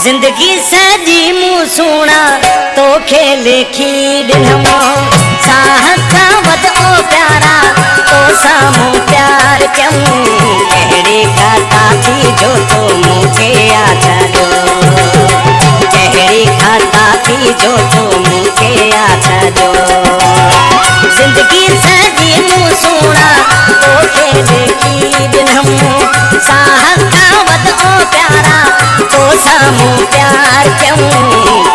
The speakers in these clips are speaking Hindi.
जिंदगी सजी मुँह सोना तो खेले खीर नमो साहत ओ प्यारा तो सामो प्यार क्यों चेहरे खाता थी जो तो मुझे आजा दो चेहरे खाता थी जो तो मुझे आजा दो जिंदगी सजी मुँह सोना तो खेले खीर नमो साहत ओ प्यारा तो सामो प्यार क्यों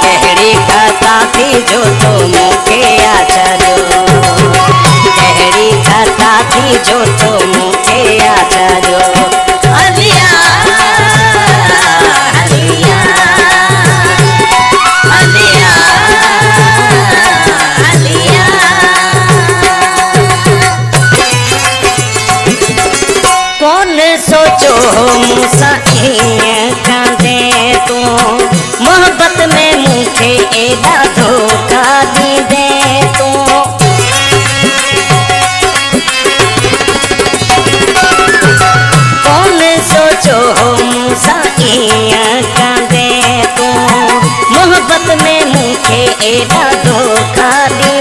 चेहरे खाता थी जो तो मुझे आजा दो चेहरे खाता थी जो तो मुझे आजा दो हलिया हलिया हलिया हलिया कौन सोचो मुसा कांदे तो मोहब्बत में मुझे एदा धोखा दी दे तो कौन सोचो मुसा कांदे तो मोहब्बत में मुझे एदा धोखा दी